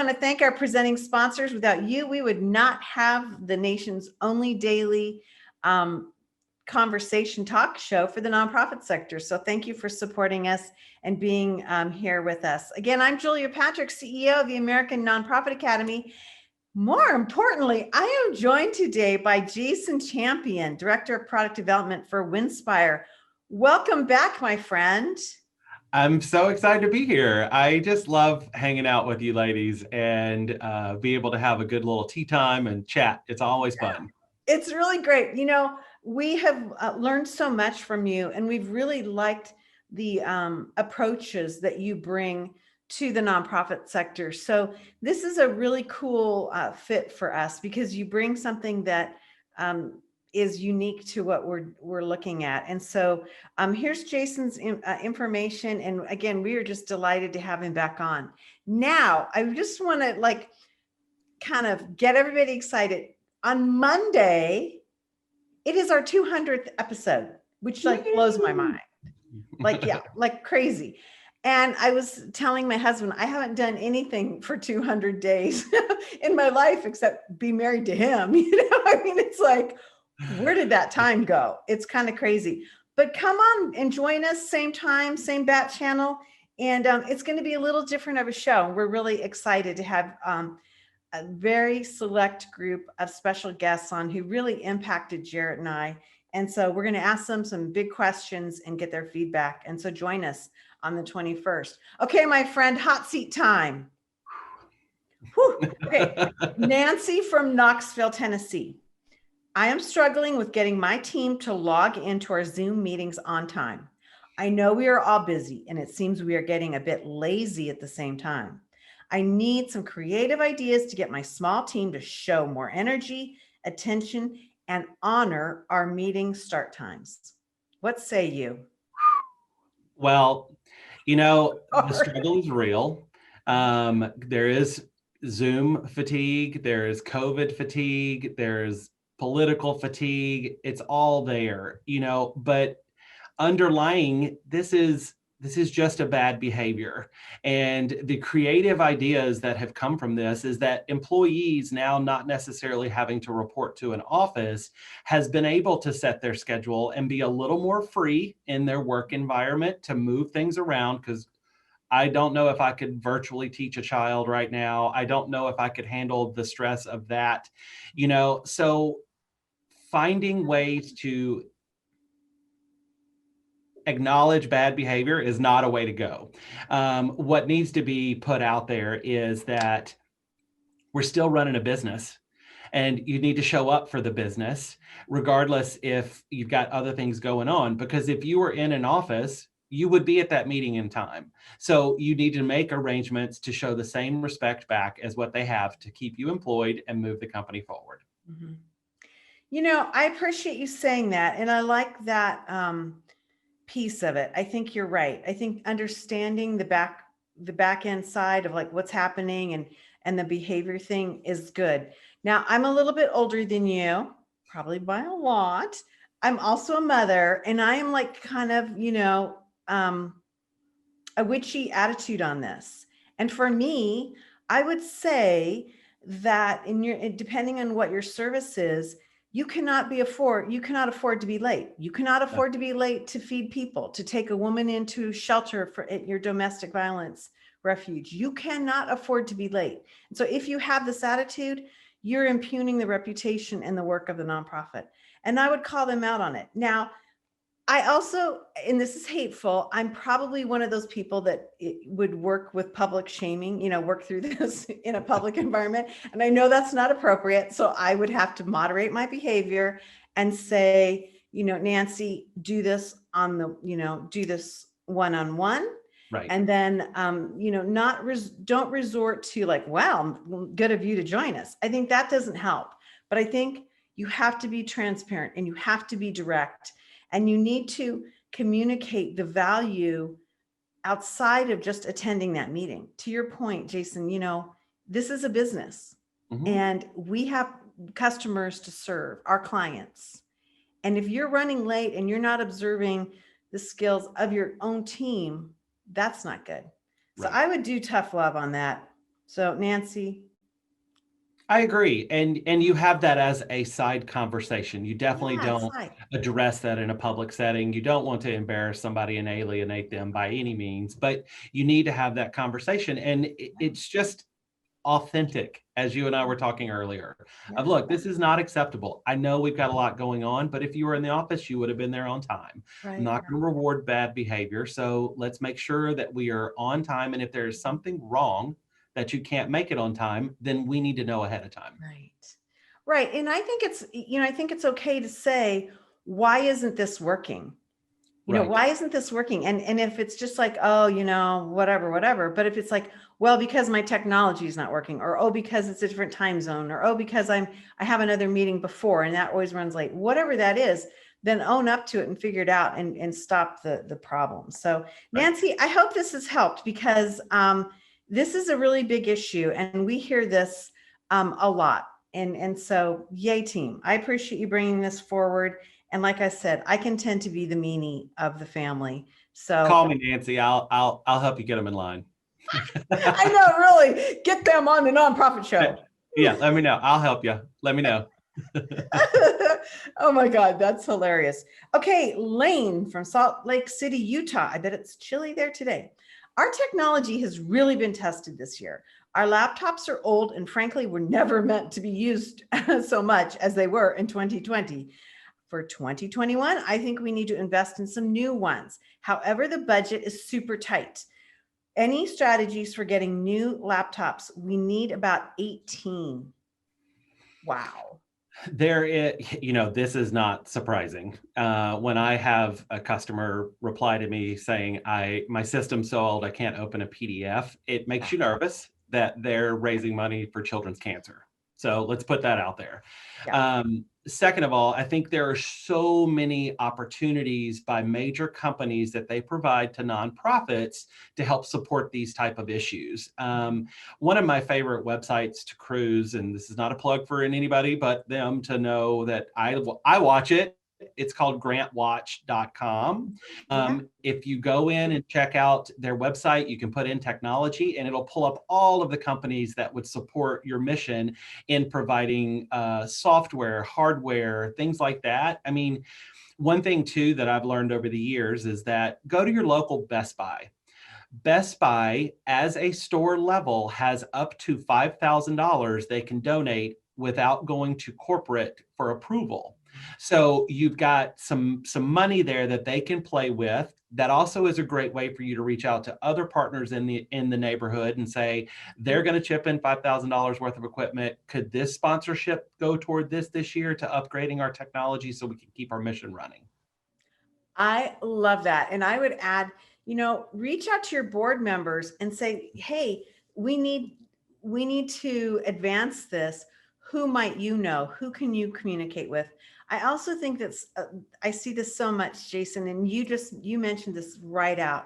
want to thank our presenting sponsors. Without you, we would not have the nation's only daily conversation talk show for the nonprofit sector. So thank you for supporting us and being here with us. Again, I'm Julia Patrick, CEO of the American Nonprofit Academy. More importantly, I am joined today by Jason Champion, Director of Product Development for Winspire. Welcome back, my friend. I'm so excited to be here. I just love hanging out with you ladies and be able to have a good little tea time and chat. It's always fun. It's really great. You know, we have learned so much from you, and we've really liked the approaches that you bring to the nonprofit sector. So this is a really cool fit for us because you bring something that is unique to what we're looking at. And so here's Jason's information. And again, we are just delighted to have him back on. Now, I just want to kind of get everybody excited. On Monday, it is our 200th episode, which blows my mind. Like crazy. And I was telling my husband, I haven't done anything for 200 days in my life except be married to him. You know, I mean, it's like, where did that time go? It's kind of crazy. But come on and join us, same time, same bat channel. And it's going to be a little different of a show. We're really excited to have a very select group of special guests on who really impacted Jarrett and I. And so we're going to ask them some big questions and get their feedback. And so join us on the 21st. Okay, my friend, hot seat time. Whew. Okay, Nancy from Knoxville, Tennessee. I am struggling with getting my team to log into our Zoom meetings on time. I know we are all busy, and it seems we are getting a bit lazy at the same time. I need some creative ideas to get my small team to show more energy, attention, and honor our meeting start times. What say you? Well, you know, the struggle is real. There is Zoom fatigue, there is COVID fatigue, there's political fatigue. It's all there, you know, but underlying this is just a bad behavior. And the creative ideas that have come from this is that employees now not necessarily having to report to an office has been able to set their schedule and be a little more free in their work environment to move things around. Because I don't know if I could virtually teach a child right now. I don't know if I could handle the stress of that, you know, so finding ways to acknowledge bad behavior is not a way to go. What needs to be put out there is that we're still running a business and you need to show up for the business, regardless if you've got other things going on. Because if you were in an office, you would be at that meeting in time. So you need to make arrangements to show the same respect back as what they have to keep you employed and move the company forward. Mm-hmm. You know, I appreciate you saying that. And I like that piece of it. I think you're right. I think understanding the back end side of like what's happening and the behavior thing is good. Now, I'm a little bit older than you, probably by a lot. I'm also a mother, and I am like kind of, you know, a witchy attitude on this. And for me, I would say that depending on what your service is, you cannot afford to be late. You cannot afford to be late to feed people, to take a woman into shelter for your domestic violence refuge. You cannot afford to be late. And so if you have this attitude, you're impugning the reputation and the work of the nonprofit. And I would call them out on it. Now, I also, and this is hateful, I'm probably one of those people that would work with public shaming, you know, work through this in a public environment. And I know that's not appropriate. So I would have to moderate my behavior and say, you know, Nancy, do this do this one-on-one. Right. And then, you know, don't resort to like, wow, good of you to join us. I think that doesn't help. But I think you have to be transparent and you have to be direct. And you need to communicate the value outside of just attending that meeting. To your point, Jason, you know, this is a business and we have customers to serve, our clients. And if you're running late and you're not observing the skills of your own team, that's not good. So I would do tough love on that. So Nancy. I agree. And you have that as a side conversation. You definitely Yeah, it's don't like, address that in a public setting. You don't want to embarrass somebody and alienate them by any means, but you need to have that conversation. And it's just authentic, as you and I were talking earlier, of yeah, look, this is not acceptable. I know we've got a lot going on, but if you were in the office, you would have been there on time. I'm right. not going to reward bad behavior. So let's make sure that we are on time. And if there's something wrong that you can't make it on time, then we need to know ahead of time. Right. Right. And I think it's, I think it's okay to say, why isn't this working? Right. Why isn't this working? And if it's just like, oh, whatever, whatever. But if it's like, well, because my technology is not working, or oh, because it's a different time zone, or oh, because I have another meeting before and that always runs late, whatever that is, then own up to it and figure it out and stop the problem. So Right. Nancy, I hope this has helped because this is a really big issue and we hear this a lot. And so yay team, I appreciate you bringing this forward. And like I said, I can tend to be the meanie of the family. Call So me, Nancy. I'll help you get them in line. I know, really, get them on the nonprofit show. Yeah, let me know. I'll help you. Let me know. Oh my God, that's hilarious. Okay, Lane from Salt Lake City, Utah. I bet it's chilly there today. Our technology has really been tested this year. Our laptops are old and frankly were never meant to be used so much as they were in 2020. For 2021, I think we need to invest in some new ones. However, the budget is super tight. Any strategies for getting new laptops? We need about 18. Wow. There is, this is not surprising. When I have a customer reply to me saying, my system's so old, I can't open a PDF, it makes you nervous that they're raising money for children's cancer. So let's put that out there. Yeah. Second of all, I think there are so many opportunities by major companies that they provide to nonprofits to help support these type of issues. One of my favorite websites to cruise, and this is not a plug for anybody but them to know that I watch it. It's called grantwatch.com. Yeah. If you go in and check out their website, you can put in technology and it'll pull up all of the companies that would support your mission in providing software, hardware, things like that. I mean, one thing too that I've learned over the years is that go to your local Best Buy. Best Buy, as a store level, has up to $5,000 they can donate without going to corporate for approval. So you've got some money there that they can play with. That also is a great way for you to reach out to other partners in the neighborhood and say they're going to chip in $5,000 worth of equipment. Could this sponsorship go toward this year to upgrading our technology so we can keep our mission running? I love that. And I would add, reach out to your board members and say, hey, we need to advance this. Who might you know? Who can you communicate with? I also think that's I see this so much, Jason, and you mentioned this right out.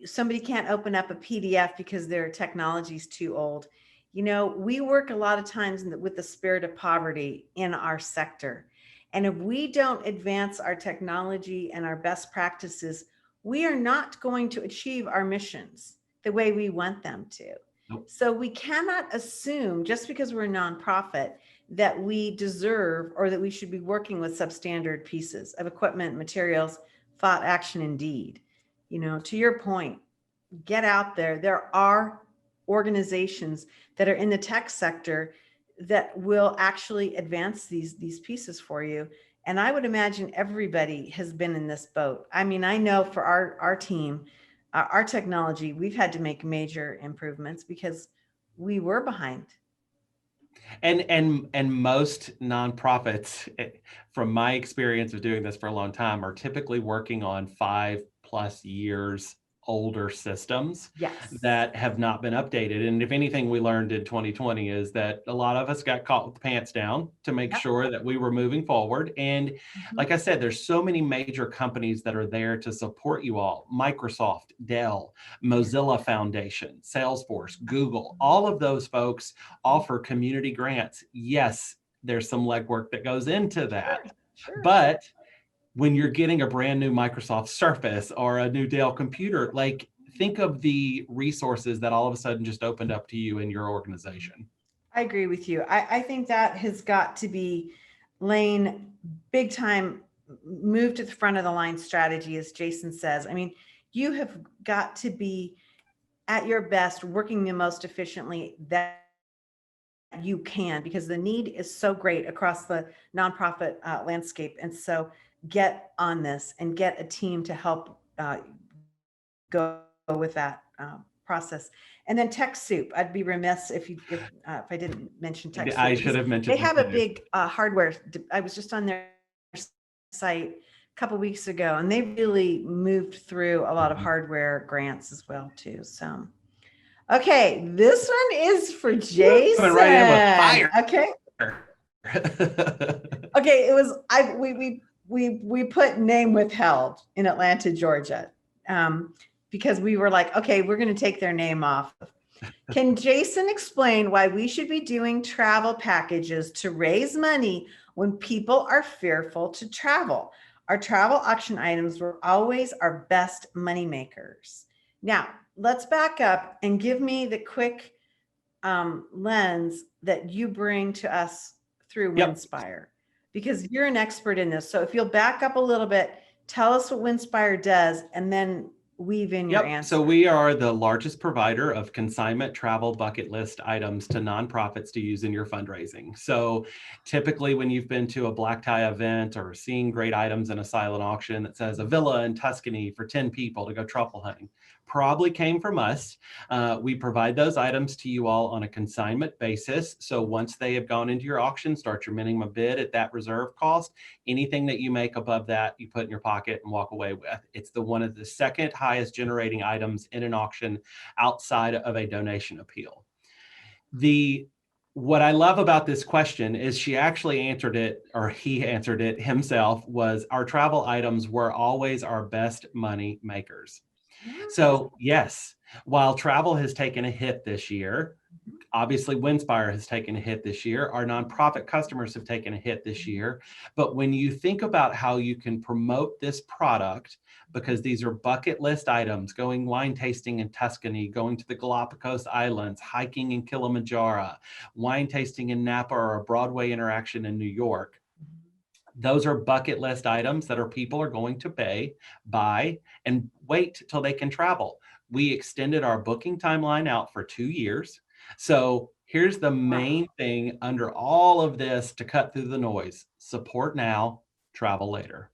Somebody can't open up a PDF because their technology is too old. We work a lot of times with the spirit of poverty in our sector. And if we don't advance our technology and our best practices, we are not going to achieve our missions the way we want them to. Nope. So we cannot assume just because we're a nonprofit that we deserve or that we should be working with substandard pieces of equipment, materials, thought, action, and deed. To your point, get out there. There are organizations that are in the tech sector that will actually advance these pieces for you. And I would imagine everybody has been in this boat. I mean, I know for our team, our technology, we've had to make major improvements because we were behind. And most nonprofits, from my experience of doing this for a long time, are typically working on 5+ years older systems Yes. that have not been updated. And if anything we learned in 2020 is that a lot of us got caught with the pants down to make Yep. sure that we were moving forward. And like I said, there's so many major companies that are there to support you all. Microsoft, Dell, Mozilla Foundation, Salesforce, Google, all of those folks offer community grants. Yes, there's some legwork that goes into that. Sure. But when you're getting a brand new Microsoft Surface or a new Dell computer, like think of the resources that all of a sudden just opened up to you in your organization. I agree with you. I think that has got to be Lane big time move to the front of the line strategy, as Jason says. I mean, you have got to be at your best, working the most efficiently that you can, because the need is so great across the nonprofit landscape. And so get on this and get a team to help go with that process. And then TechSoup, I'd be remiss if I didn't mention TechSoup. I should have mentioned they have that a too. big hardware. I was just on their site a couple weeks ago, and they really moved through a lot of hardware grants as well too. So, okay, this one is for Jason. Coming right in with fire. Okay. Okay, it was we put name withheld in Atlanta, Georgia, because we were like, okay, we're going to take their name off. Can Jason explain why we should be doing travel packages to raise money when people are fearful to travel? Our travel auction items were always our best money makers. Now, let's back up and give me the quick lens that you bring to us through Winspire, because you're an expert in this. So if you'll back up a little bit, tell us what Winspire does, and then weave in your answer. So we are the largest provider of consignment travel bucket list items to nonprofits to use in your fundraising. So typically when you've been to a black tie event or seeing great items in a silent auction that says a villa in Tuscany for 10 people to go truffle hunting, probably came from us. We provide those items to you all on a consignment basis. So once they have gone into your auction, start your minimum bid at that reserve cost. Anything that you make above that, you put in your pocket and walk away with. It's one of the second highest generating items in an auction outside of a donation appeal. What I love about this question is she actually answered it, or he answered it himself, was our travel items were always our best money makers. So yes, while travel has taken a hit this year, obviously Winspire has taken a hit this year. Our nonprofit customers have taken a hit this year. But when you think about how you can promote this product, because these are bucket list items, going wine tasting in Tuscany, going to the Galapagos Islands, hiking in Kilimanjaro, wine tasting in Napa, or a Broadway interaction in New York. Those are bucket list items that people are going to buy, and wait till they can travel. We extended our booking timeline out for 2 years. So here's the main thing under all of this to cut through the noise: support now, travel later.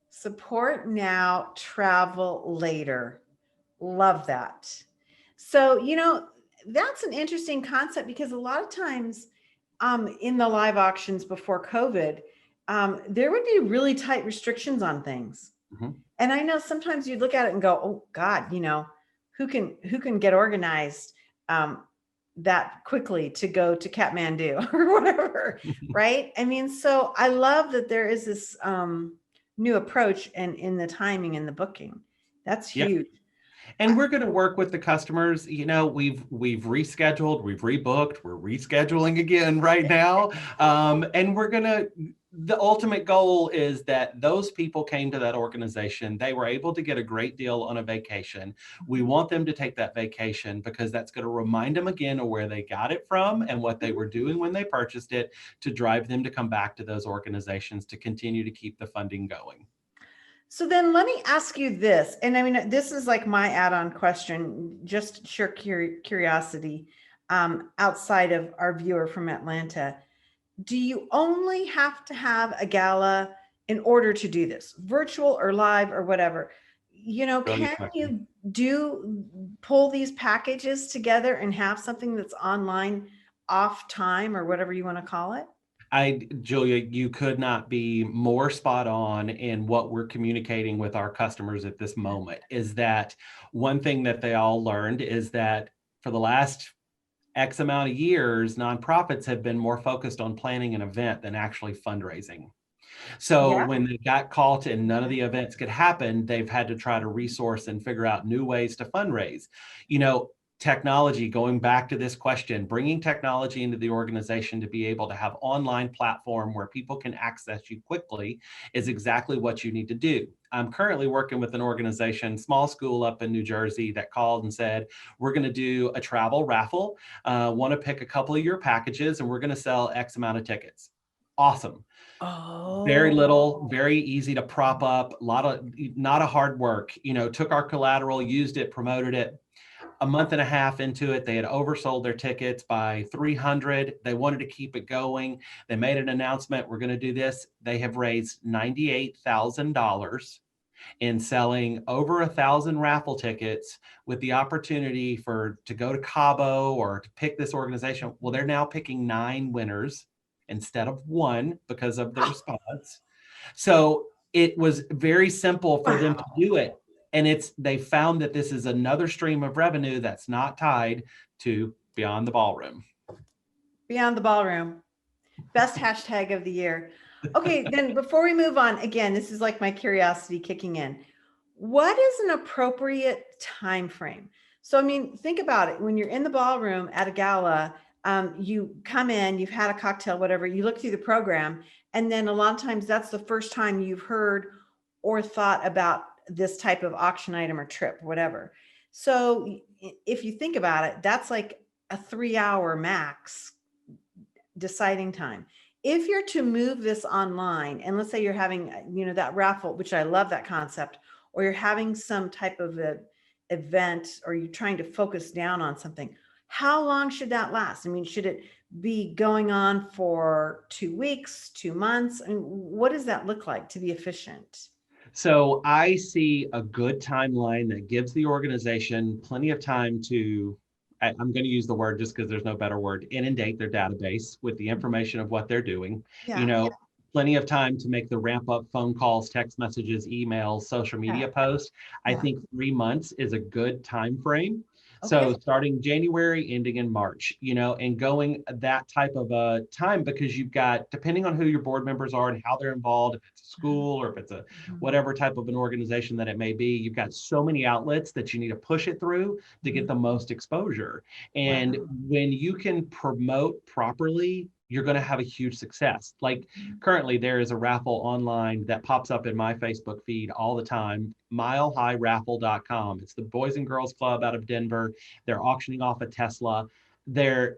Support now, travel later. Love that. So, that's an interesting concept, because a lot of times in the live auctions before COVID, there would be really tight restrictions on things. Mm-hmm. And I know sometimes you'd look at it and go, oh God, who can get organized that quickly to go to Kathmandu or whatever, right? I mean, so I love that there is this new approach and in the timing and the booking. That's huge. And we're going to work with the customers. We've rescheduled, we've rebooked, we're rescheduling again right now. And the ultimate goal is that those people came to that organization, they were able to get a great deal on a vacation. We want them to take that vacation because that's going to remind them again of where they got it from and what they were doing when they purchased it, to drive them to come back to those organizations to continue to keep the funding going. So then let me ask you this. And I mean, this is like my add-on question, just sheer curiosity, outside of our viewer from Atlanta. Do you only have to have a gala in order to do this, virtual or live or whatever? Can you pull these packages together and have something that's online off time, or whatever you want to call it? Julia, you could not be more spot on in what we're communicating with our customers at this moment. Is that one thing that they all learned, is that for the last X amount of years, nonprofits have been more focused on planning an event than actually fundraising. So when they got caught and none of the events could happen, they've had to try to resource and figure out new ways to fundraise. technology, going back to this question, bringing technology into the organization to be able to have online platform where people can access you quickly is exactly what you need to do. I'm currently working with an organization, small school up in New Jersey, that called and said, we're going to do a travel raffle. Want to pick a couple of your packages and we're going to sell X amount of tickets. Awesome. Very Oh, little, very easy to prop up, not a hard work, took our collateral, used it, promoted it. A month and a half into it, they had oversold their tickets by 300. They wanted to keep it going. They made an announcement, we're going to do this. They have raised $98,000 in selling over 1,000 raffle tickets with the opportunity to go to Cabo or to pick this organization. Well, they're now picking 9 winners instead of 1 because of the response. So it was very simple for them to wow. do it. And they found that this is another stream of revenue that's not tied to Beyond the Ballroom. Beyond the Ballroom. Best hashtag of the year. Okay, then before we move on, again, this is like my curiosity kicking in. What is an appropriate time frame? So, I mean, think about it. When you're in the ballroom at a gala, you come in, you've had a cocktail, whatever, you look through the program, and then a lot of times that's the first time you've heard or thought about this type of auction item or trip, whatever. So, if you think about it, that's like a 3-hour max deciding time. If you're to move this online, and let's say you're having, that raffle, which I love that concept, or you're having some type of event, or you're trying to focus down on something, how long should that last? I mean, should it be going on for 2 weeks, 2 months? I mean, what does that look like to be efficient? So I see a good timeline that gives the organization plenty of time to, I'm going to use the word just because there's no better word, inundate their database with the information of what they're doing. You Yeah. know, plenty of time to make the ramp up phone calls, text messages, emails, social media Okay. posts. I Yeah. think 3 months is a good time frame. Okay. So starting January, ending in March, and going that type of a time, because you've got, depending on who your board members are and how they're involved, if it's a school or if it's a Mhm. whatever type of an organization that it may be, you've got so many outlets that you need to push it through to get Mhm. the most exposure. And Wow. when you can promote properly, you're going to have a huge success. Like currently, there is a raffle online that pops up in my Facebook feed all the time, milehighraffle.com. It's the Boys and Girls Club out of Denver. They're auctioning off a Tesla. They're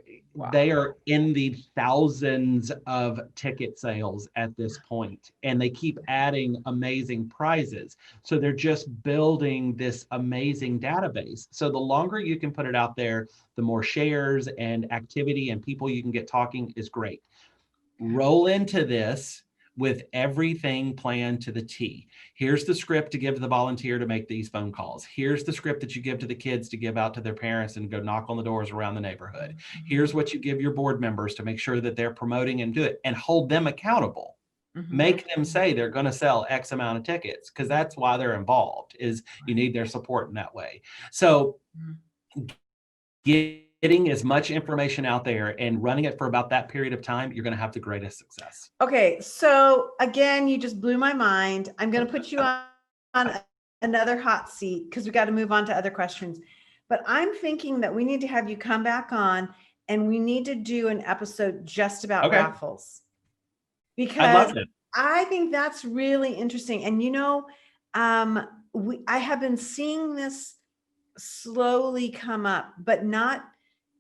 they Wow. are in the thousands of ticket sales at this point, and they keep adding amazing prizes. So they're just building this amazing database. So the longer you can put it out there, the more shares and activity and people you can get talking is great. Roll into this with everything planned to the T. Here's the script to give to the volunteer to make these phone calls. Here's the script that you give to the kids to give out to their parents and go knock on the doors around the neighborhood. Here's what you give your board members to make sure that they're promoting and do it, and hold them accountable. Mhm. Make them say they're going to sell X amount of tickets, because that's why they're involved, is you need their support in that way. So Mhm. getting as much information out there and running it for about that period of time, you're going to have the greatest success. Okay, so again, you just blew my mind. I'm going to put you on another hot seat because we got to move on to other questions. But I'm thinking that we need to have you come back on, and we need to do an episode just about Okay. raffles, I'd because love that. I think that's really interesting. And I have been seeing this slowly come up, but not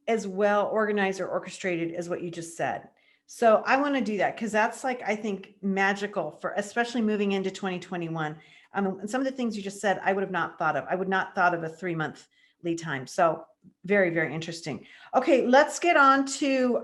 as well organized or orchestrated as what you just said. So I want to do that because that's like, I think, magical for especially moving into 2021. And some of the things you just said, I would have not thought of. I would not thought of a 3-month lead time. So very, very interesting. Okay, let's get on to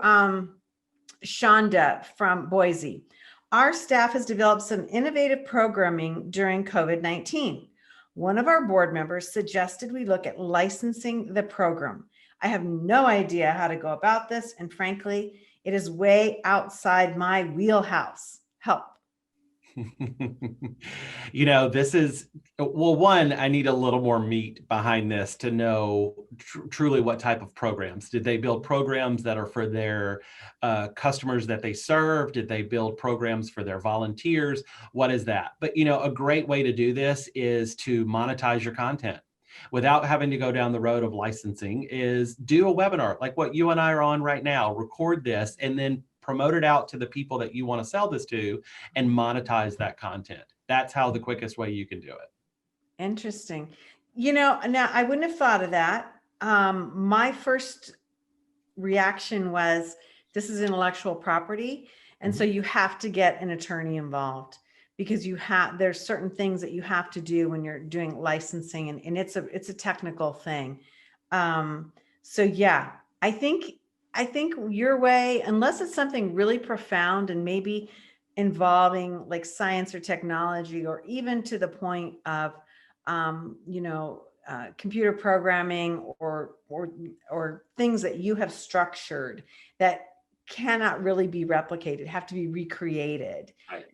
Shonda from Boise. Our staff has developed some innovative programming during COVID-19. One of our board members suggested we look at licensing the program. I have no idea how to go about this, and frankly, it is way outside my wheelhouse. Help. This is, well, one, I need a little more meat behind this to know truly what type of programs. Did they build programs that are for their customers that they serve? Did they build programs for their volunteers? What is that? But, a great way to do this is to monetize your content. without having to go down the road of licensing is do a webinar like what you and I are on right now, record this, and then promote it out to the people that you want to sell this to and monetize that content. That's how the quickest way you can do it. Interesting. Now I wouldn't have thought of that. My first reaction was, this is intellectual property. And so you have to get an attorney involved, because there's certain things that you have to do when you're doing licensing, and it's a technical thing. So yeah, I think your way, unless it's something really profound and maybe involving like science or technology, or even to the point of, computer programming, or things that you have structured that cannot really be replicated, have to be recreated. Right.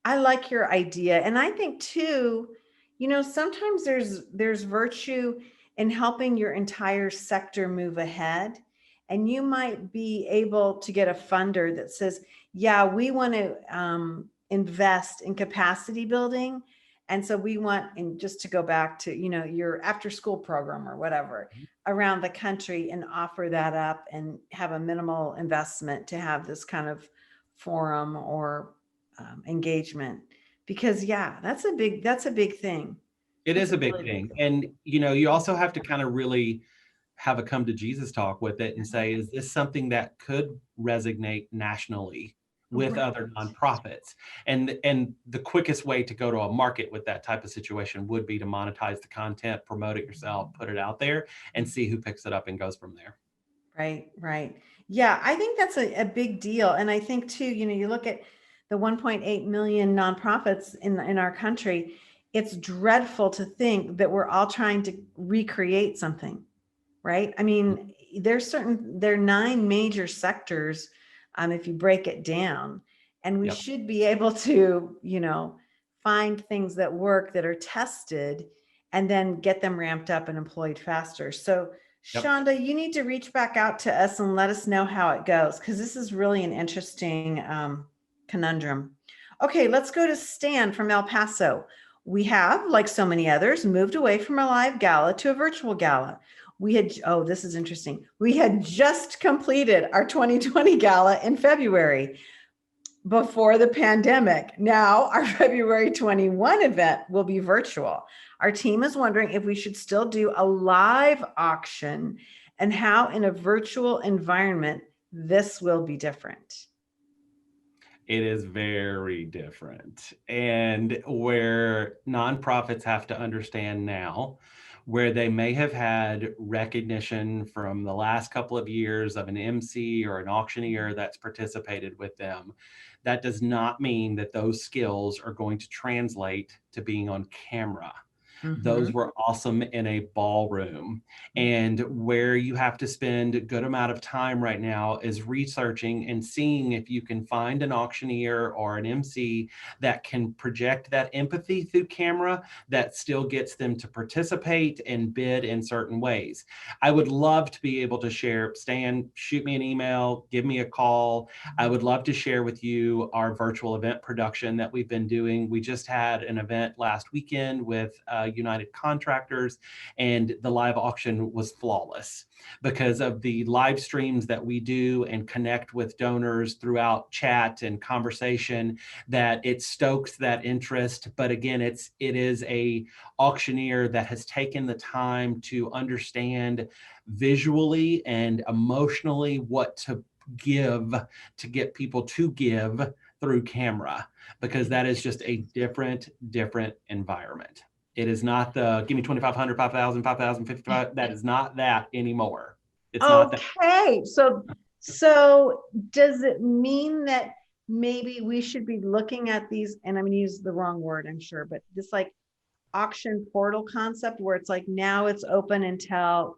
I like your idea. And I think too, sometimes there's virtue in helping your entire sector move ahead. And you might be able to get a funder that says, yeah, we want to invest in capacity building. And so we want, and just to go back to, your after school program or whatever around the country, and offer that up and have a minimal investment to have this kind of forum or engagement. Because yeah, that's a big thing. It That's is a a big really big thing. thing. And, you also have to kind of really have a come to Jesus talk with it and say, is this something that could resonate nationally with Right. other nonprofits? And the quickest way to go to a market with that type of situation would be to monetize the content, promote it yourself, put it out there, and see who picks it up and goes from there. Right. Yeah, I think that's a big deal. And I think too, you look at the 1.8 million nonprofits in our country, it's dreadful to think that we're all trying to recreate something, right? I mean, there are 9 major sectors, if you break it down, and we Yep. should be able to, find things that work, that are tested, and then get them ramped up and employed faster. So Yep. Shonda, you need to reach back out to us and let us know how it goes, because this is really an interesting conundrum. Okay, let's go to Stan from El Paso. We have, like so many others, moved away from a live gala to a virtual gala. This is interesting. We had just completed our 2020 gala in February before the pandemic. Now our February 21 event will be virtual. Our team is wondering if we should still do a live auction, and how in a virtual environment this will be different. It is very different. And where nonprofits have to understand now, where they may have had recognition from the last couple of years of an MC or an auctioneer that's participated with them, that does not mean that those skills are going to translate to being on camera. Those were awesome in a ballroom. And where you have to spend a good amount of time right now is researching and seeing if you can find an auctioneer or an MC that can project that empathy through camera that still gets them to participate and bid in certain ways. I would love to be able to share. Stan, shoot me an email, give me a call. I would love to share with you our virtual event production that we've been doing. We just had an event last weekend with United Contractors, and the live auction was flawless because of the live streams that we do and connect with donors throughout chat and conversation, that it stokes that interest. But again, it is a auctioneer that has taken the time to understand visually and emotionally what to give to get people to give through camera, because that is just a different environment. It is not the give me 2,500, 5,000, 5,000, 55. That is not that anymore. It's not that. Okay, so does it mean that maybe we should be looking at these, and I'm going to use the wrong word, I'm sure, but this like auction portal concept where it's like now it's open until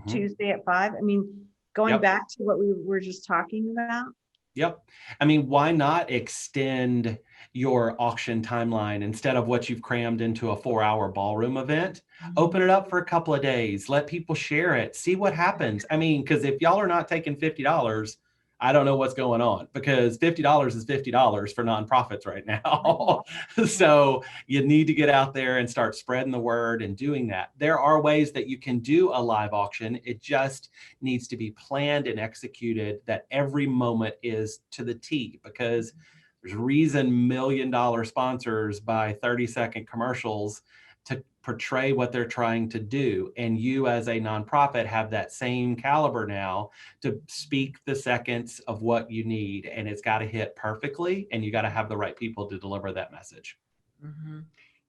Tuesday at 5? I mean, going Yep. back to what we were just talking about. Yep. I mean, why not extend your auction timeline instead of what you've crammed into a 4-hour ballroom event? Open it up for a couple of days, let people share it, see what happens. I mean, because if y'all are not taking $50, I don't know what's going on, because $50 is $50 for nonprofits right now. So you need to get out there and start spreading the word and doing that. There are ways that you can do a live auction. It just needs to be planned and executed, that every moment is to the T, because there's a reason $1 million sponsors buy 30-second commercials to portray what they're trying to do. And you as a nonprofit have that same caliber now to speak the seconds of what you need. And it's got to hit perfectly, and you got to have the right people to deliver that message.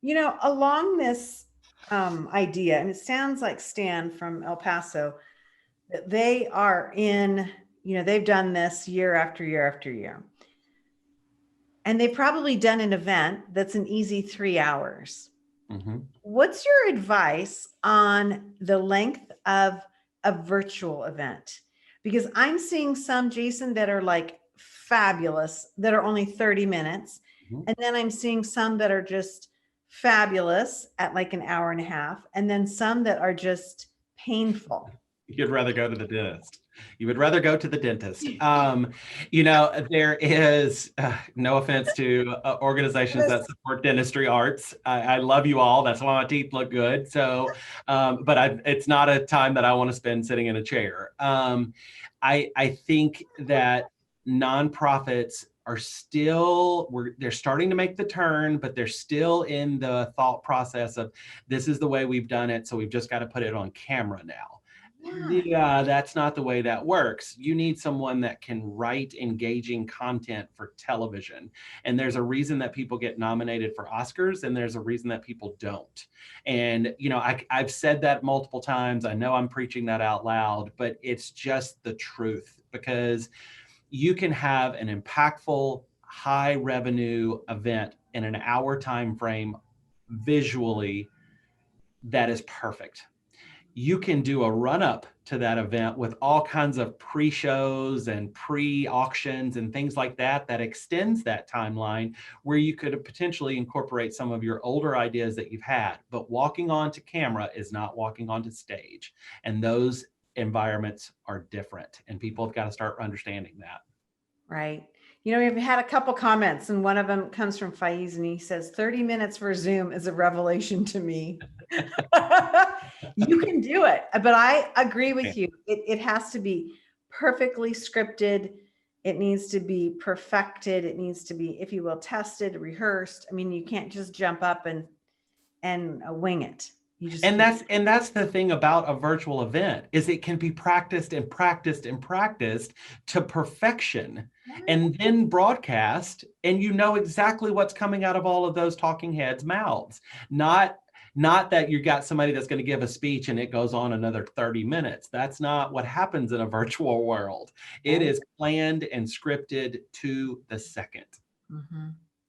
You know, along this idea, and it sounds like Stan from El Paso, that they are in, you know, they've done this year after year after year. And they've probably done an event that's an easy 3 hours. What's your advice on the length of a virtual event? Because I'm seeing some, Jason, that are like fabulous, that are only 30 minutes. And then I'm seeing some that are just fabulous at like an hour and a half. And then some that are just painful. You'd rather go to the dentist. You would rather go to the dentist. You know, there is, no offense to organizations that support dentistry arts. I love you all. That's why my teeth look good. So, but it's not a time that I want to spend sitting in a chair. I think that nonprofits are still, they're starting to make the turn, but they're still in the thought process of, this is the way we've done it, so we've just got to put it on camera now. Yeah, that's not the way that works. You need someone that can write engaging content for television. And there's a reason that people get nominated for Oscars, and there's a reason that people don't. And, you know, I've said that multiple times. I know I'm preaching that out loud, but it's just the truth, because you can have an impactful, high revenue event in an hour time frame visually that is perfect. You can do a run up to that event with all kinds of pre-shows and pre-auctions and things like that, that extends that timeline, where you could potentially incorporate some of your older ideas that you've had. But walking onto camera is not walking onto stage. And those environments are different, and people have got to start understanding that. Right. You know, we've had a couple comments, and one of them comes from Faiz, and he says, 30 minutes for Zoom is a revelation to me. You can do it, but I agree with you. It has to be perfectly scripted. It needs to be perfected. It needs to be, if you will, tested, rehearsed. I mean, you can't just jump up and wing it. You just and that's the thing about a virtual event, is it can be practiced and practiced and practiced to perfection, and then broadcast, and you know exactly what's coming out of all of those talking heads' mouths. Not that you got somebody that's going to give a speech and it goes on another 30 minutes. That's not what happens in a virtual world. It is planned and scripted to the second.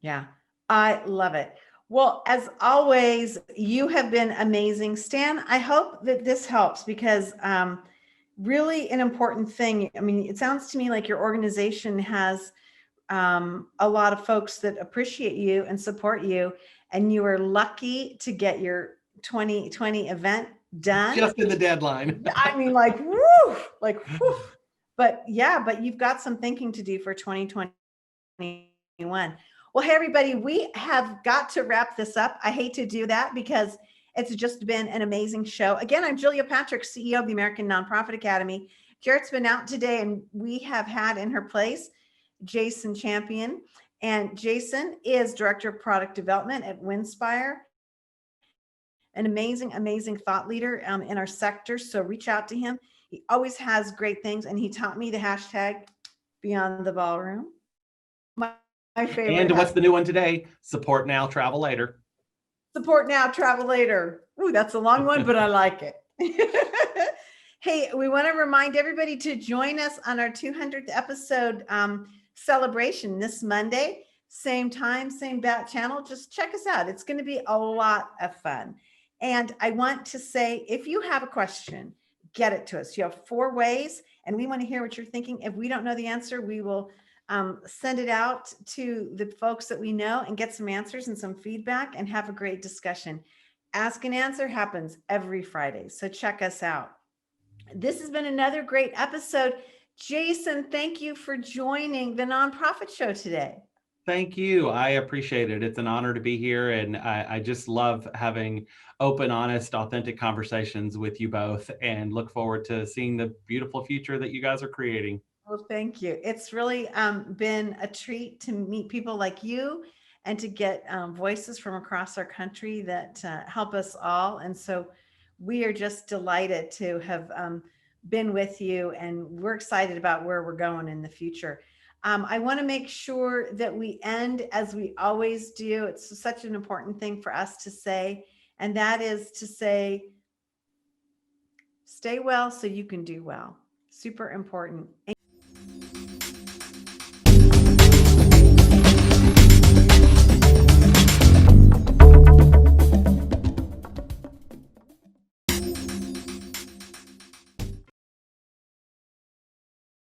Yeah, I love it. Well, as always, you have been amazing, Stan. I hope that this helps, because really an important thing. I mean, it sounds to me like your organization has a lot of folks that appreciate you and support you, and you are lucky to get your 2020 event done. Just in the deadline. I mean, like, woo, like, whew. But yeah, but you've got some thinking to do for 2021. Well, hey, everybody, we have got to wrap this up. I hate to do that, because it's just been an amazing show. Again, I'm Julia Patrick, CEO of the American Nonprofit Academy. Jarrett's been out today, and we have had in her place Jason Champion. And Jason is Director of Product Development at Winspire, an amazing, amazing thought leader in our sector. So reach out to him. He always has great things. And he taught me the hashtag Beyond the Ballroom. My favorite. And what's the new one today? Support now, travel later. Support now, travel later. Ooh, that's a long one, but I like it. Hey, we want to remind everybody to join us on our 200th episode celebration this Monday. Same time, same bat channel. Just check us out. It's going to be a lot of fun. And I want to say, if you have a question, get it to us. You have 4 ways, and we want to hear what you're thinking. If we don't know the answer, we will send it out to the folks that we know and get some answers and some feedback and have a great discussion. Ask and Answer happens every Friday, so check us out. This has been another great episode. Jason, thank you for joining the Nonprofit Show today. Thank you. I appreciate it. It's an honor to be here. And I just love having open, honest, authentic conversations with you both and look forward to seeing the beautiful future that you guys are creating. Well, thank you. It's really been a treat to meet people like you and to get voices from across our country that help us all. And so we are just delighted to have been with you, and we're excited about where we're going in the future. I want to make sure that we end as we always do. It's such an important thing for us to say, and that is to say, stay well so you can do well. Super important.